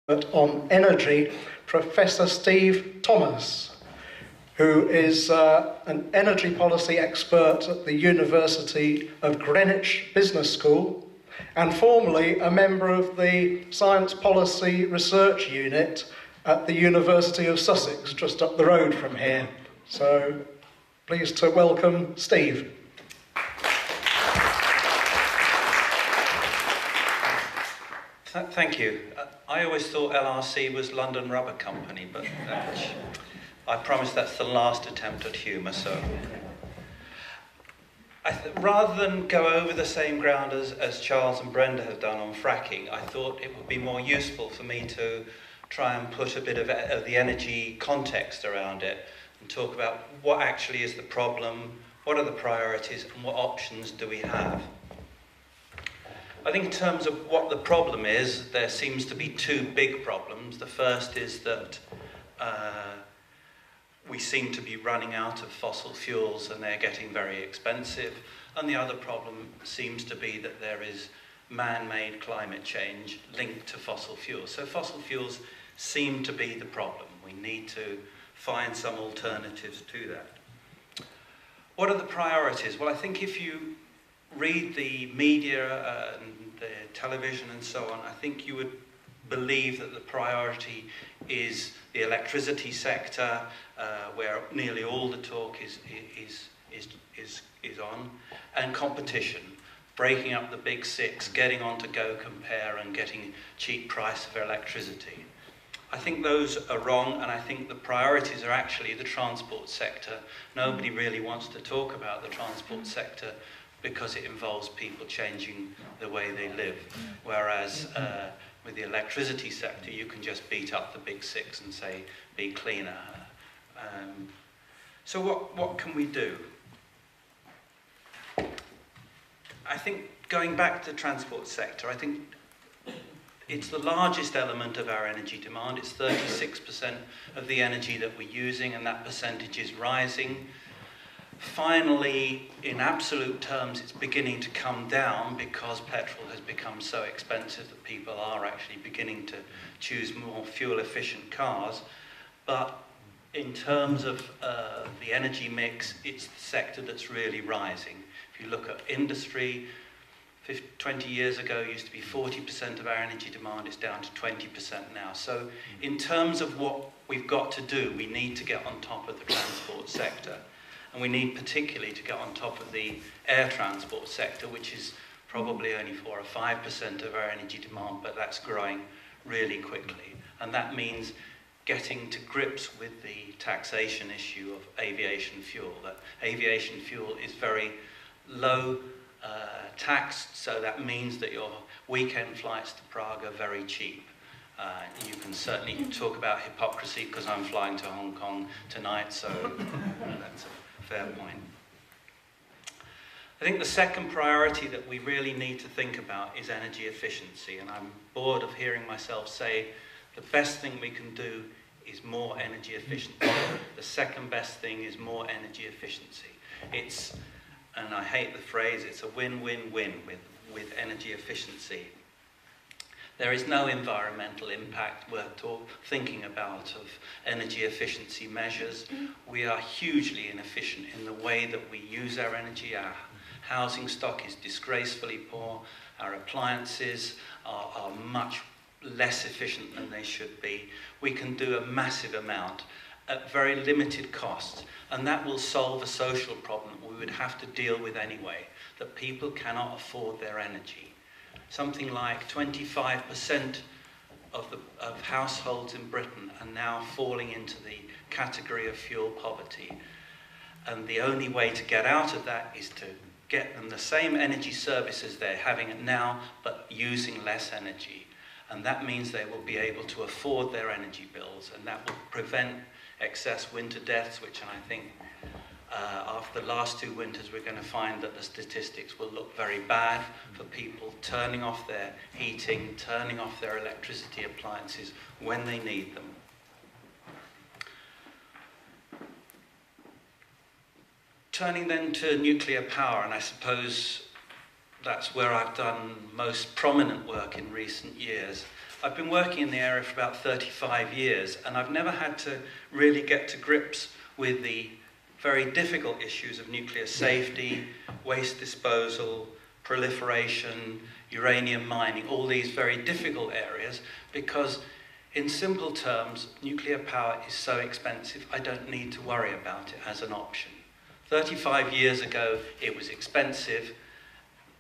on energy, Professor Steve Thomas, who is an energy policy expert at the University of Greenwich Business School and formerly a member of the Science Policy Research Unit at the University of Sussex, just up the road from here. So, pleased to welcome Steve. Thank you. I always thought LRC was London Rubber Company, but I promise that's the last attempt at humour. So, rather than go over the same ground as Charles and Brenda have done on fracking, I thought it would be more useful for me to try and put a bit of the energy context around it and talk about what actually is the problem, what are the priorities, and what options do we have. I think in terms of what the problem is, there seems to be two big problems. The first is that we seem to be running out of fossil fuels and they're getting very expensive. And the other problem seems to be that there is man-made climate change linked to fossil fuels. So fossil fuels seem to be the problem. We need to find some alternatives to that. What are the priorities? Well, I think if you read the media and the television and so on, I think you would believe that the priority is the electricity sector, where nearly all the talk is on, and competition, breaking up the big six, getting on to Go Compare and getting cheap price for electricity. I think those are wrong, and I think the priorities are actually the transport sector. Nobody really wants to talk about the transport sector because it involves people changing the way they live. Whereas with the electricity sector, you can just beat up the big six and say, be cleaner. So what can we do? I think going back to the transport sector, I think it's the largest element of our energy demand. It's 36% of the energy that we're using, and that percentage is rising. Finally, in absolute terms, it's beginning to come down because petrol has become so expensive that people are actually beginning to choose more fuel-efficient cars. But in terms of the energy mix, it's the sector that's really rising. If you look at industry, 20 years ago used to be 40% of our energy demand, it's down to 20% now. So in terms of what we've got to do, we need to get on top of the transport sector. And we need particularly to get on top of the air transport sector, which is probably only 4 or 5% of our energy demand, but that's growing really quickly. And that means getting to grips with the taxation issue of aviation fuel. That aviation fuel is very low taxed, so that means that your weekend flights to Prague are very cheap. You can certainly talk about hypocrisy because I'm flying to Hong Kong tonight, so that's a fair point. I think the second priority that we really need to think about is energy efficiency, and I'm bored of hearing myself say the best thing we can do is more energy efficiency. The second best thing is more energy efficiency. It's, and I hate the phrase, it's a win-win-win with energy efficiency. There is no environmental impact worth thinking about of energy efficiency measures. We are hugely inefficient in the way that we use our energy. Our housing stock is disgracefully poor. Our appliances are much less efficient than they should be. We can do a massive amount at very limited cost, and that will solve a social problem we would have to deal with anyway, that people cannot afford their energy. Something like 25% of households in Britain are now falling into the category of fuel poverty. And the only way to get out of that is to get them the same energy services they're having now, but using less energy. And that means they will be able to afford their energy bills, and that will prevent excess winter deaths, which I think after the last 2 winters we're going to find that the statistics will look very bad for people turning off their heating, turning off their electricity appliances when they need them. Turning then to nuclear power, and I suppose that's where I've done most prominent work in recent years. I've been working in the area for about 35 years, and I've never had to really get to grips with the very difficult issues of nuclear safety, waste disposal, proliferation, uranium mining, all these very difficult areas, because in simple terms, nuclear power is so expensive, I don't need to worry about it as an option. 35 years ago, it was expensive,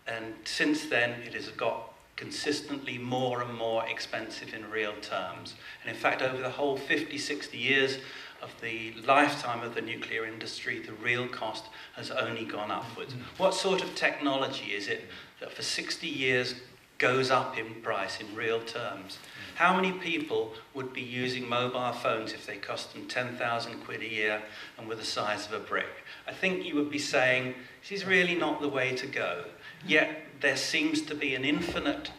and since then, it has got consistently more and more expensive in real terms. And in fact, over the whole 50, 60 years of the lifetime of the nuclear industry, the real cost has only gone upwards. What sort of technology is it that for 60 years goes up in price in real terms? How many people would be using mobile phones if they cost them 10,000 quid a year and were the size of a brick? I think you would be saying, this is really not the way to go. Yet there seems to be an infinite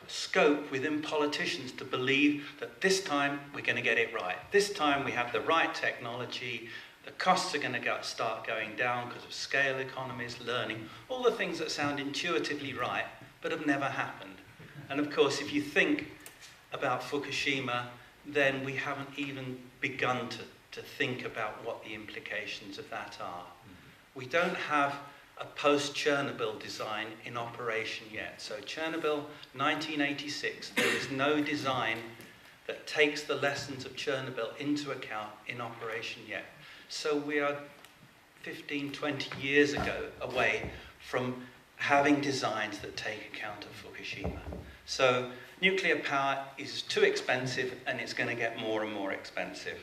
scope within politicians to believe that this time we're going to get it right. This time we have the right technology, the costs are going to start going down because of scale economies, learning, all the things that sound intuitively right but have never happened. And of course, if you think about Fukushima, then we haven't even begun to think about what the implications of that are. We don't have a post-Chernobyl design in operation yet. So Chernobyl, 1986, there is no design that takes the lessons of Chernobyl into account in operation yet. So we are 15, 20 years away from having designs that take account of Fukushima. So nuclear power is too expensive, and it's going to get more and more expensive.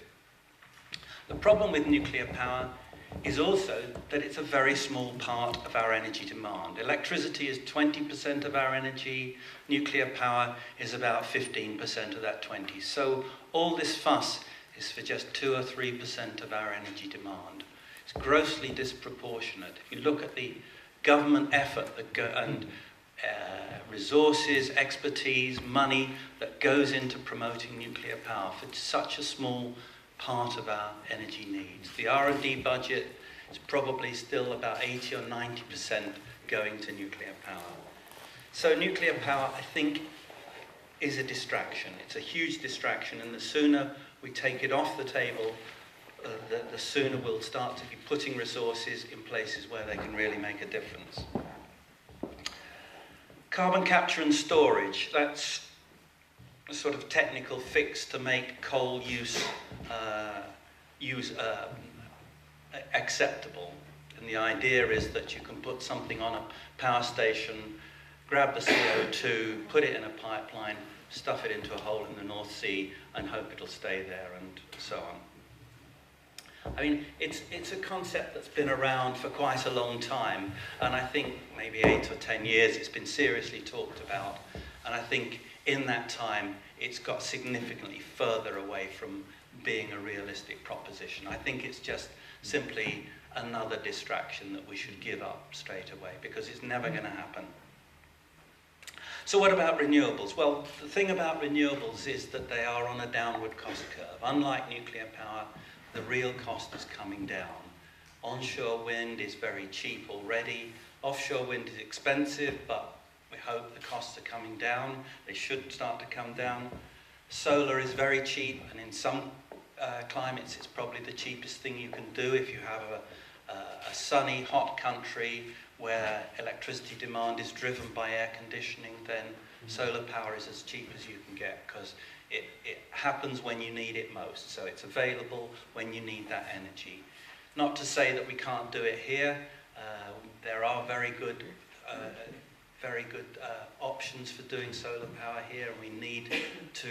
The problem with nuclear power is also that it's a very small part of our energy demand. Electricity is 20% of our energy, nuclear power is about 15% of that 20. So all this fuss is for just 2 or 3% of our energy demand. It's grossly disproportionate. If you look at the government effort and resources, expertise, money that goes into promoting nuclear power for such a small part of our energy needs. The R&D budget is probably still about 80 or 90% going to nuclear power. So nuclear power, I think, is a distraction. It's a huge distraction, and the sooner we take it off the table, the sooner we'll start to be putting resources in places where they can really make a difference. Carbon capture and storage, that's a sort of technical fix to make coal use acceptable. And the idea is that you can put something on a power station, grab the CO2, put it in a pipeline, stuff it into a hole in the North Sea, and hope it'll stay there, and so on. I mean, it's a concept that's been around for quite a long time, and I think maybe 8 or 10 years it's been seriously talked about, and I think in that time it's got significantly further away from being a realistic proposition. I think it's just simply another distraction that we should give up straight away, because it's never going to happen. So what about renewables? Well, the thing about renewables is that they are on a downward cost curve. Unlike nuclear power, the real cost is coming down. Onshore wind is very cheap already. Offshore wind is expensive, but we hope the costs are coming down. They should start to come down. Solar is very cheap, and in some climates it's probably the cheapest thing you can do. If you have a sunny, hot country where electricity demand is driven by air conditioning, then solar power is as cheap as you can get, because it happens when you need it most. So it's available when you need that energy. Not to say that we can't do it here. There are very good options for doing solar power here, and we need to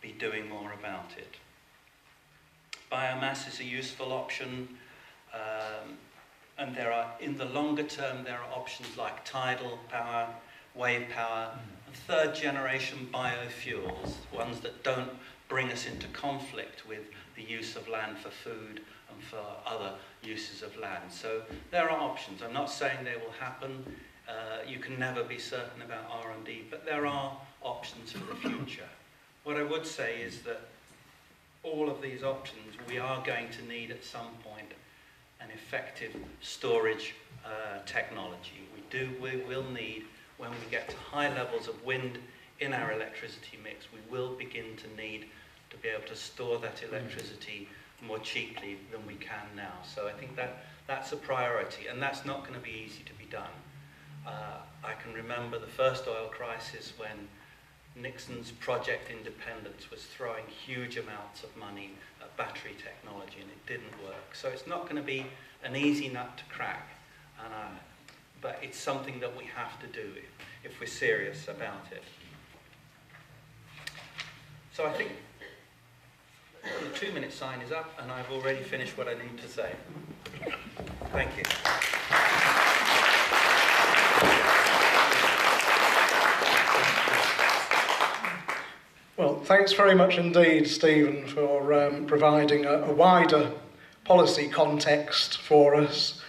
be doing more about it. Biomass is a useful option, and there are, in the longer term, there are options like tidal power, wave power, and third generation biofuels, ones that don't bring us into conflict with the use of land for food and for other uses of land. So there are options. I'm not saying they will happen. You can never be certain about R&D, but there are options for the future. What I would say is that all of these options we are going to need at some point an effective storage technology. We will need, when we get to high levels of wind in our electricity mix, we will begin to need to be able to store that electricity more cheaply than we can now. So I think that's a priority, and that's not going to be easy to be done. I can remember the first oil crisis when Nixon's Project Independence was throwing huge amounts of money at battery technology, and it didn't work. So it's not going to be an easy nut to crack, but it's something that we have to do if we're serious about it. So I think the 2-minute sign is up, and I've already finished what I need to say. Thank you. Well, thanks very much indeed, Stephen, for providing a wider policy context for us.